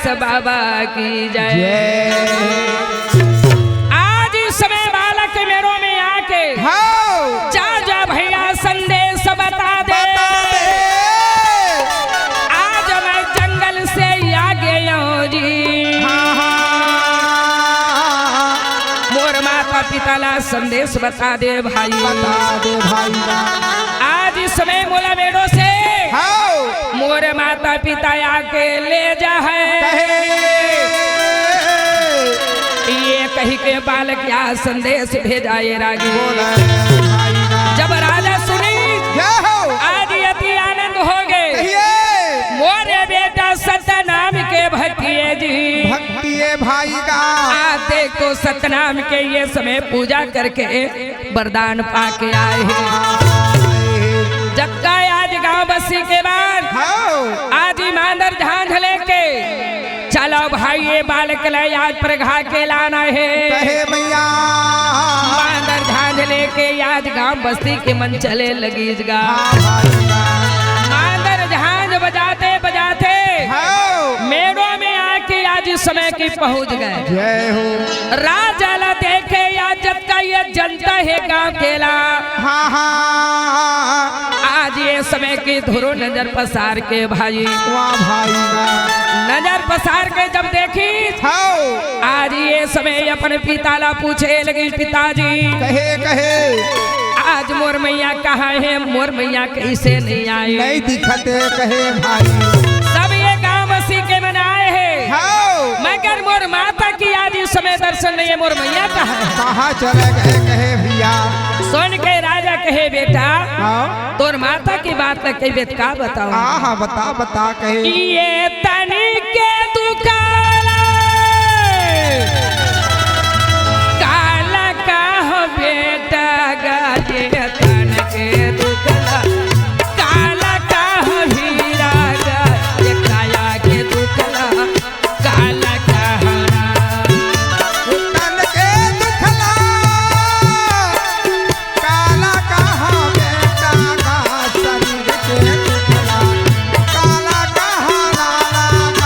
व्यास बाबा की जय। आज इस समय बालक मेरों में आके जा जा भैया संदेश बता दे। आज मैं जंगल से आ गया जी, मोर माता पिता ला संदेश बता दे भाई, बता दे भाई। आज इस समय मोला मेड़ो से मोर माता पिता आके ले जा है। ये कही के बालक या संदेश भेजा ये रागी। जब राजा सुनी आज अति आनंद हो गए। मोरे बेटा सतनाम के भक्तिये जी, भक्तिये भाई का आते को सतनाम के ये समय पूजा करके वरदान पाके आए हैं। जक्का आज गांव बस्ती के बाद आज ईमानदार झांझ लेके चलो भाई ये बालक ले आज प्रघा के लाना है। ईमानदार झांझ लेके आज गांव बस्ती के मन चले लगी गा। ईमानदार झांझ बजाते बजाते मेड़ों में आके आज इस समय की पहुंच गए। जय हो। राजा ला देखे आज जब का ये जनता है गांव केला। आज ये समय की धुरो नजर पसार के भाई, वाह भाई नजर पसार के जब देखी आज ये समय अपने पिता ला पूछे लगी, पिताजी कहे आज मोर मैया कहाँ है, मोर मैया कैसे नहीं आए, नहीं दिखते कहे भाई। सब ये गांव बस्ती के मनाए है मगर मोर माता की आज इस समय दर्शन नहीं है, मोर मैया कहाँ चले गए कहे भैया। सुन के राजा कहे बेटा तोर माता की बात कही बेट का बताओ। हाँ बता बता कहे। ये तनी के दुकाला काला का हो बेटा गाजे तन के दुकाला काला का हो हीरा गाजे काया के दुकाला काला का हरा तन के दुखला काला कहा बेटा का शरीर के दुखला काला कहा लाला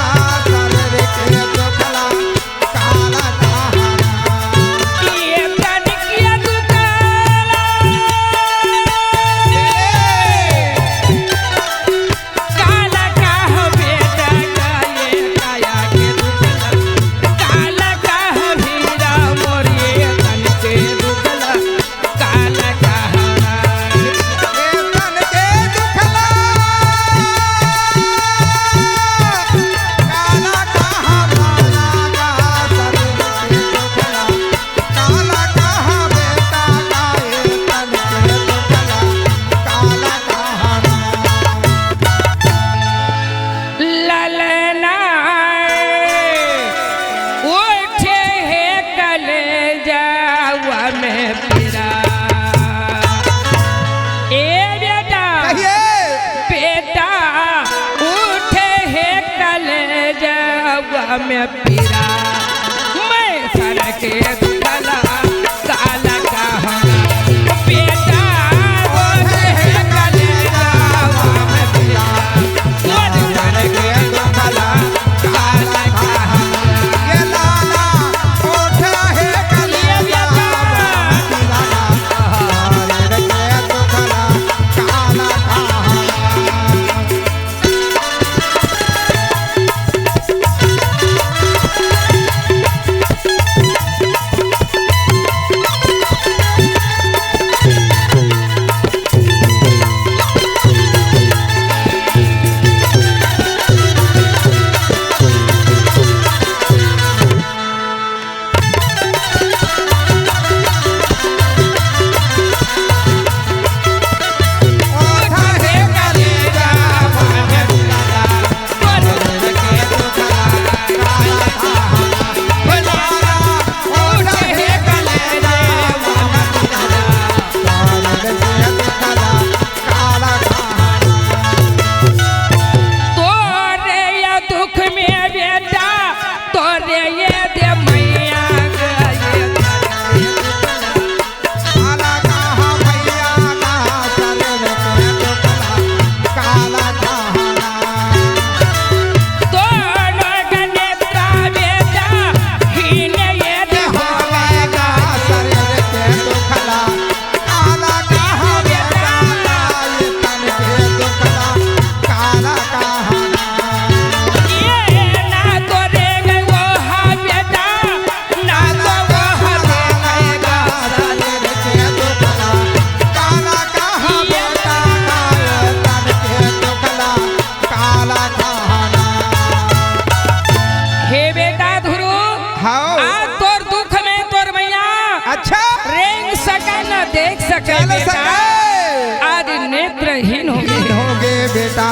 देख सके चल बेटा सके आज नेत्रहीन हो गए होगे बेटा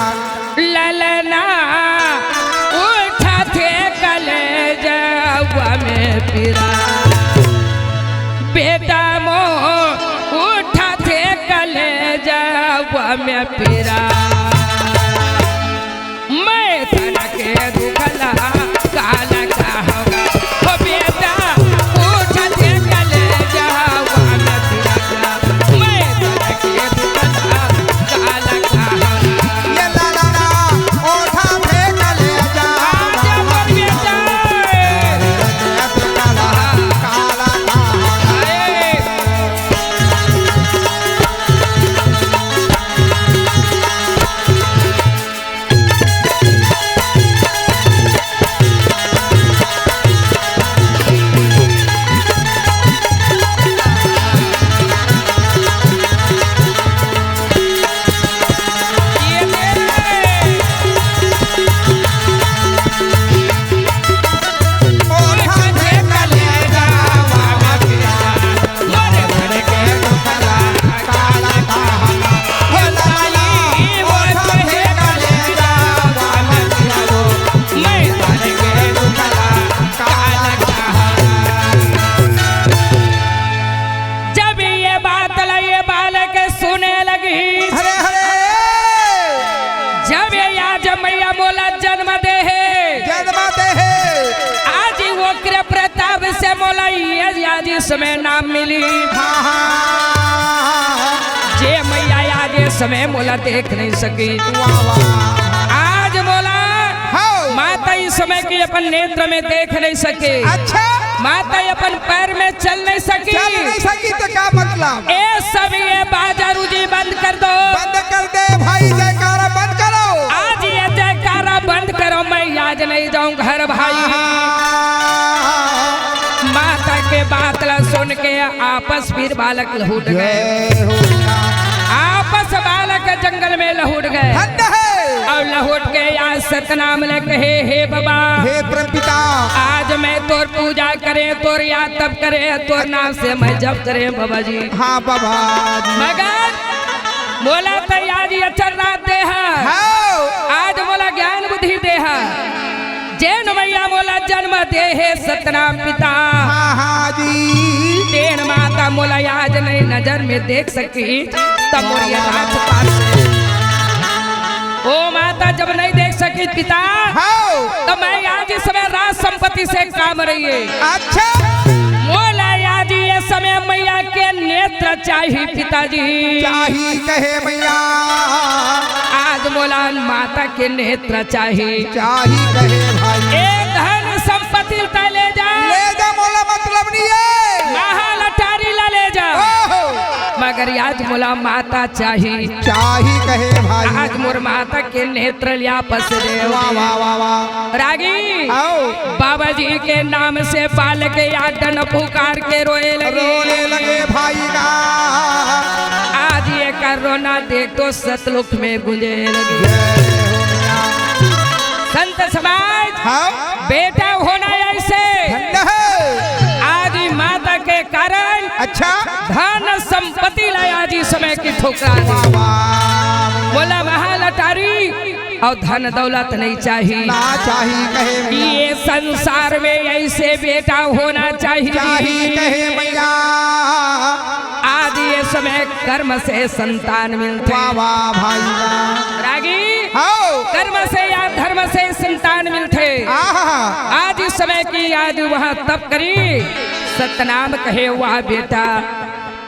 ललना उठा थे कलेजवा में पीरा बेटा मो उठा थे कलेजवा में पीरा मैं तन के दुखला काला कहवा हो बेटा उठा थे कलेजवा में पीरा मैं तन के दुखला काला कहवा ये लाला ओठा फेंक ले जा आजा मोर बेटा काला काला आए ये मेरे ओठा फेंक ले जा बाबा पिया मोरे बड़े के काला काला काला ये लाला ओठा फेंक ले जा बाबा पिया मैं तन के दुखला काला कहवा जब ये बात ये बालक सुने लगी हरे हरे जब ये आज मैया मोला जन्म दे जन्मते है आज वो कृ प्रताप से मोला ये आज इसमें नाम मिली हाँ हाँ जे मैया आज ये समय मोला देख नहीं सकी वाह वाह आज मोला हाँ माता इस समय की अपन नेत्र में देख नहीं सके अच्छा माता अपन पैर में चल नहीं सकी चल नहीं सकी तो क्या मतलब ए सब ये बाजारूजी बंद कर दो बंद कर दे भाई जयकारा बंद करो आज ये जयकारा बंद करो मैं आज नहीं जाऊं घर भाई माता के बात ला सुन के आपस फिर बालक लहुट गए जय हो आपस बालक जंगल में लहुट गए ठंड है और लहुट के आज सतनाम ले कहे हे बाबा हे परमपिता आज मैं तोर पूजा करे तोर याद तब करे तोर नाम से मैं जप करे बाबा जी हाँ बाबा जी मगर मोला तो आज ये चल रात दे है हाँ आज मोला ज्ञान बुद्धि दे है जैन मैया मोला जन्म दे है सतनाम पिता हाँ हाँ जी तेन माता मोला आज नहीं नजर में देख सकी तब मोरिया राजपाल से ओ माता जब नहीं देख सकी पिता हाँ तो मैं आज इस समय राज संपत्ति से काम रही है अच्छा मोला आज ये समय मैया के नेत्र चाहिए पिताजी चाही कहे मैया आज मोला माता के नेत्र चाहिए चाही कहे भाई एक धन संपत्ति उठा ले जा ले जा मोला मतलब नहीं है महाल अटारी ला ले जा ओहो मगर आज मोला माता चाहिए चाही कहे भाई आज मोर माता के नेत्र लिया पस दे वाह वाह वाह वाह रागी आओ बाबा जी के नाम से बालक यादन पुकार के रोए लगे रोने लगे भाई का आज ये कर रोना देख तो सतलुक में गुंजे लगे जय हो मैया संत समाज हाँ बेटा होना ऐसे ठंड है आज माता के कारण अच्छा धन संपत्ति लाया आज इस समय की ठोकरा वाह वाह बोला महाल अटारी और धन दौलत नहीं चाहिए ना चाही कहे मैया ये संसार में ऐसे बेटा होना चाही चाहिए कहे मैया आज ये समय कर्म से संतान मिलते वाह वाह भाई का रागी आओ कर्म से या धर्म से संतान मिलते आहा आज इस समय की आज वह तप करी सतनाम कहे वह बेटा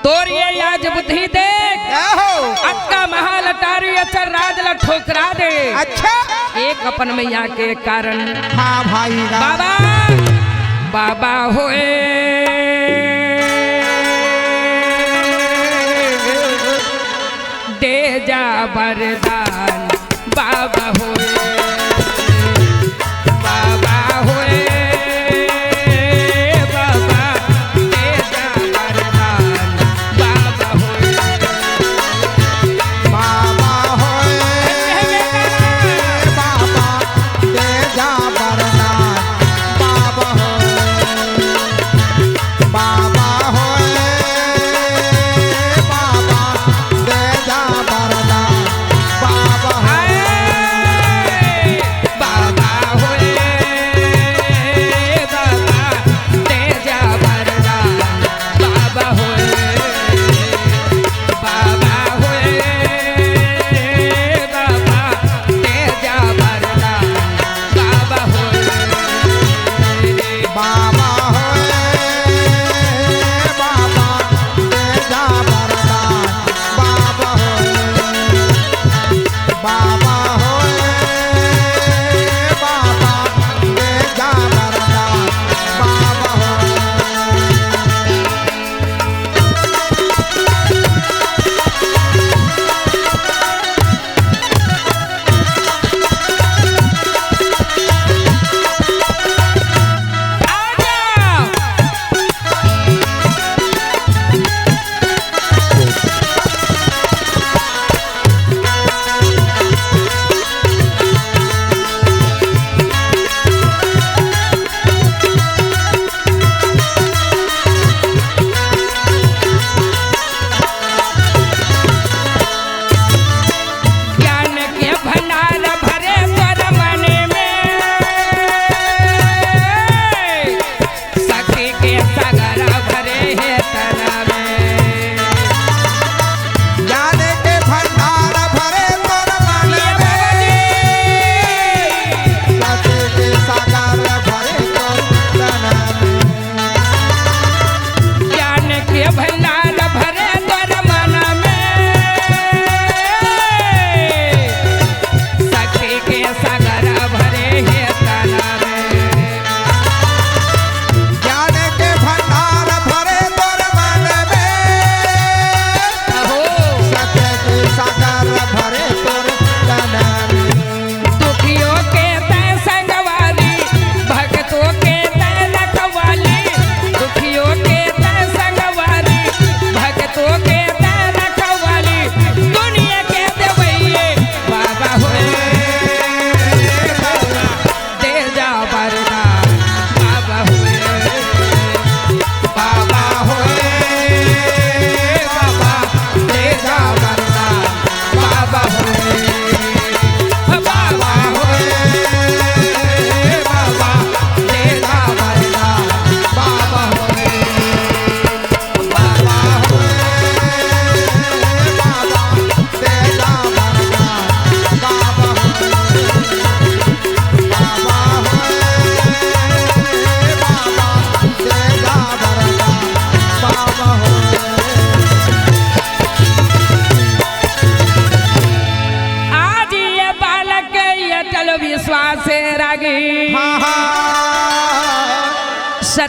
तोर ये आज बुद्धि देख आहो अक्का महाल अटारी अचर राज ला ठोकरा दे अच्छा एक अपन मैया के कारण हाँ भाई का बाबा बाबा होए दे जा वरदान बाबा होए बाबा होए बाबा दे जा वरदान बाबा होए बाबा होए बाबा दे जा वरदान बाबा होए बाबा होए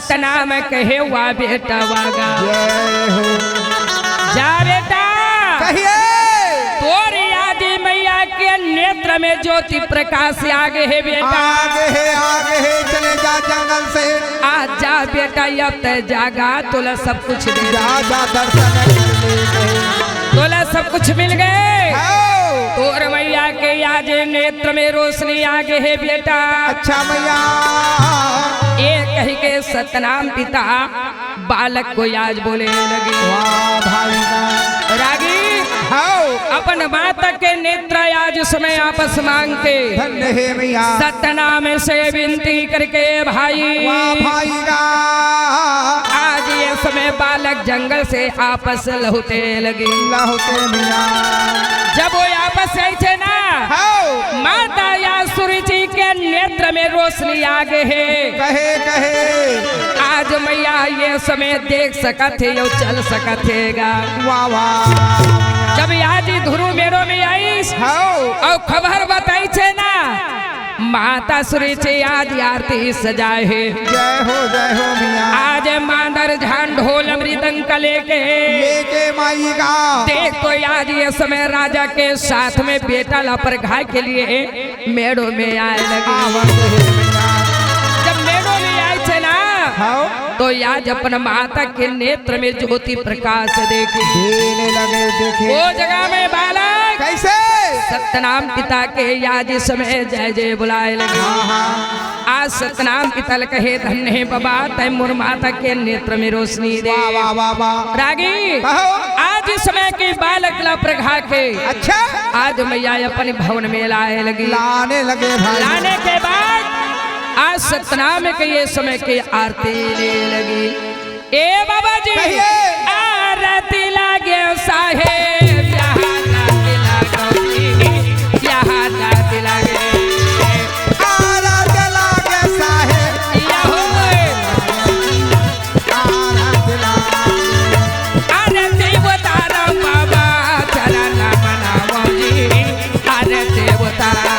सतनाम कहे हुआ बेटा वागा जय हो जा बेटा कहिए तोरी आदि मैया के नेत्र में ज्योति प्रकाश आगे है बेटा आगे है चले जा जंगल से आज जा बेटा अब तय जागा तोला सब कुछ दे जा दर्शन कर ले तोला सब कुछ मिल गए आओ। तोर मैया के आज नेत्र में रोशनी आगे है बेटा अच्छा मैया ये कही के सतनाम पिता बालक को आज बोले लगे वाह भाई रागी आओ अपन माता के नेत्र आज समय आपस मांग के धन्य है मैया सतनाम से विनती करके भाई वाह भाई आज ये समय बालक जंगल से आपस लहुते लगे लहुते मैया जब वो आपस ऐसे ना आओ माता या सुरुचि के नेत्र में रोशनी आगे है कहे आज मैया ये समय देख सकत है यो चल सकत हैगा वाह वाह जब आज धुरु मेरो में आई आओ और खबर बताई छे ना माता सुरुचि आज आरती सजाए है जय हो मैया आज मांदर झान ढोल मृदंग का लेके माई का देख तो आज ये समय राजा के साथ में बेटा लापर घाय के लिए मेड़ो में आए लगे जब मेड़ो में आए थे ना तो आज अपन माता के नेत्र में ज्योति प्रकाश देखे देखे वो जगह में बालक कैसे सतनाम पिता के आज इस समय जय जय बुलाए लगे आज सतनाम पिता कहे धन्य है बाबा तय मोर माता के नेत्र में रोशनी दे वाह वाह वाह रागी आज इस समय के बालक ला प्रघा के अच्छा आज मैया अपने भवन में लाए लगी लाने लगे भाई लाने के बाद आज सतनाम के ये समय के आरती ले लगी ए बाबा जी आरती लागे साहेब यहाँ आरती लागोगी यहाँ आरती लागे आरती लागे साहेब यहो आरती उतारो बाबा चरण मनावो जी आरती उतारो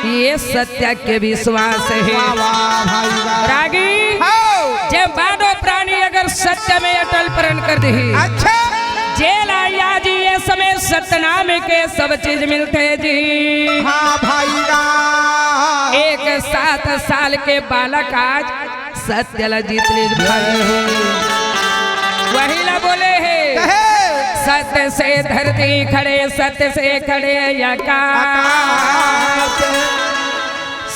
ये सत्य के विश्वास है रागी जब मानव प्राणी अगर सत्य में अटल प्रण कर दे अच्छा जेल आया जी ये समय सतनाम के सब चीज मिलते जी हाँ भाई एक 7 साल के बालक आज सत्य ला जीत ले भाई वही ला बोले है सत्य से धरती खड़े सत्य से खड़े आकाश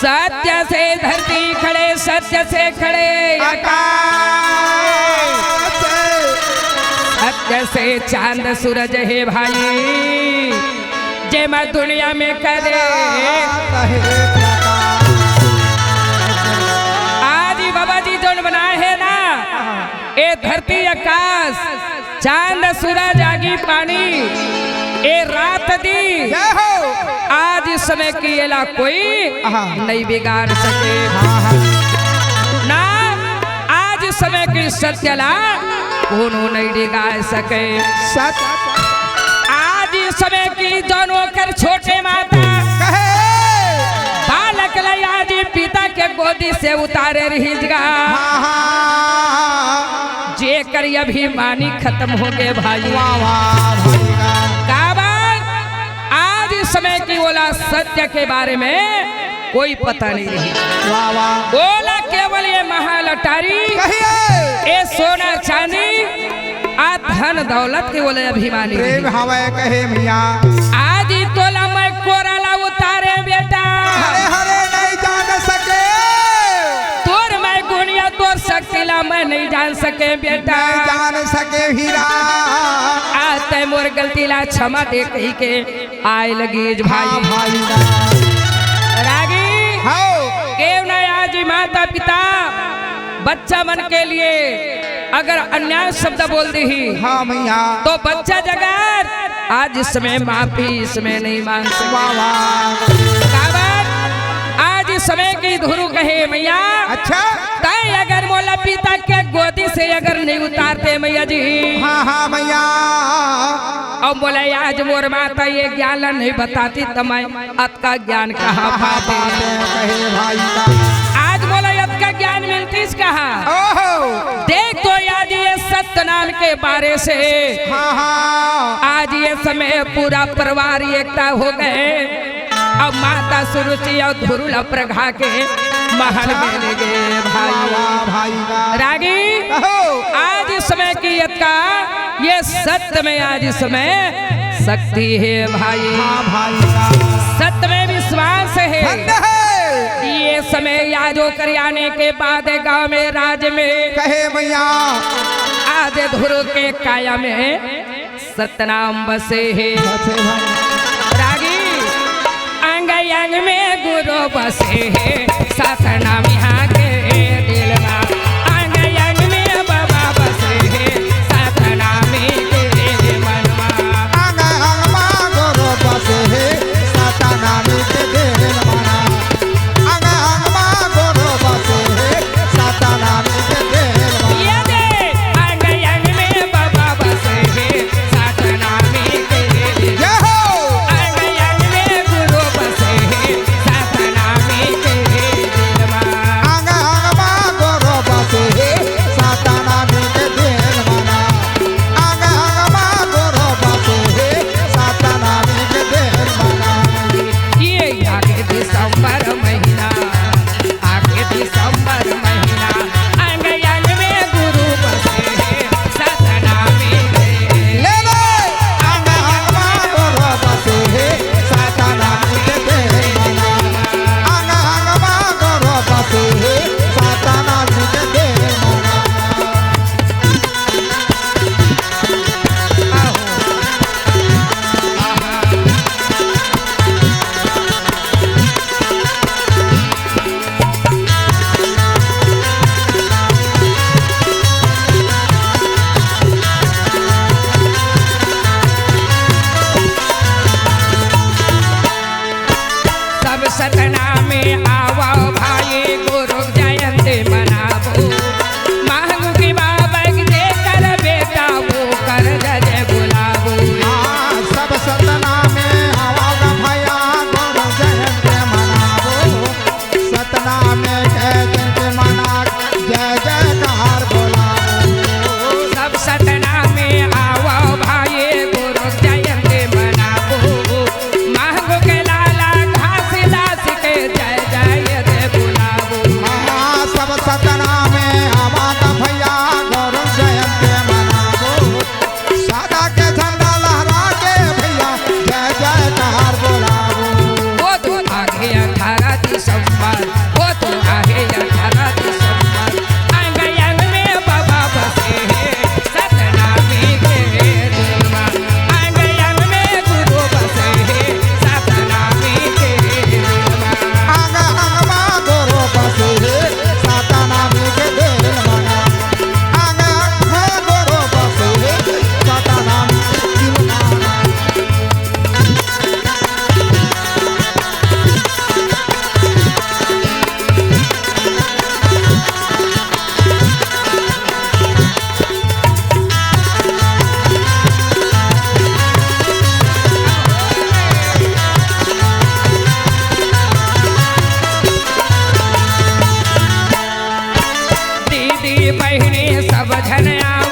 सत्य से धरती खड़े सत्य से खड़े आकाश जैसे चांद सूरज है भाई जे मैं दुनिया में करे आज ही बाबा जी जो बनाए है ना ए धरती आकाश चांद सूरज आगी पानी ए रात दी आज इस समय की एला कोई नहीं बिगाड़ सके ना आज इस समय की सत्यला कोनो नहीं बिगाड़ सके आज इस समय की दोनों कर छोटे माता बालक आज पिता के गोदी से उतारे रहीगा जे कर अभिमानी खत्म हो गए भाई आज इस समय की बोला सत्य के बारे में कोई पता नहीं रही बोला केवल ये महल अटारी ये सोना चांदी आ धन दौलत के बोले अभिमानी कहे भैया आज ही तोला मैं कोराला उतारे बेटा हरे नहीं जान सके तोर मैं गुनिया तोर शक्तिला मैं नहीं जान सके बेटा नहीं जान सके हीरा आज तय मोर गलती ला क्षमा दे कही के आए लगी भाई रागी केव न आज माता पिता बच्चा मन के लिए अगर अन्याय शब्द बोल दी हाँ भैया तो बच्चा जगत आज इसमें माफी इसमें नहीं मांग सकता आज इस समय की धुरु कहे मैया अच्छा तय अगर मोला पिता के गोदी से अगर नहीं उतारते मैया जी हाँ भैया और बोले आज मोर माता ये ज्ञान नहीं बताती तो मैं अत का ज्ञान कहाँ पाते कहे भाई आज बोले अत का ज्ञान मिलती कहाँ देख तो आज ये सत्य नाम के बारे से आज ये समय पूरा परिवार एकता हो गए अब माता सुरुचि और धुरुला प्रघा के महल में ले गए भाई रागी आज इस समय की का ये सत्य में आज इस समय शक्ति है भाई सत्य में विश्वास है ये समय यादों कर आने के बाद गांव में राज में कहे भैया आज धुरु के काया में सतनाम बसे है रागी अंग अंग में गुरु बसे है सतनाम यहाँ के दिल में अंग अंग में बाबा बसे है सतनाम के मन में अंग अंग में गुरु बसे है सतनाम के दिल में अंग अंग में गुरु बसे है सतनाम के दिल में ये दे अंग अंग में बाबा बसे है सतनाम के दिल में अंग अंग में गुरु बसे है सतनाम के दिल में आवा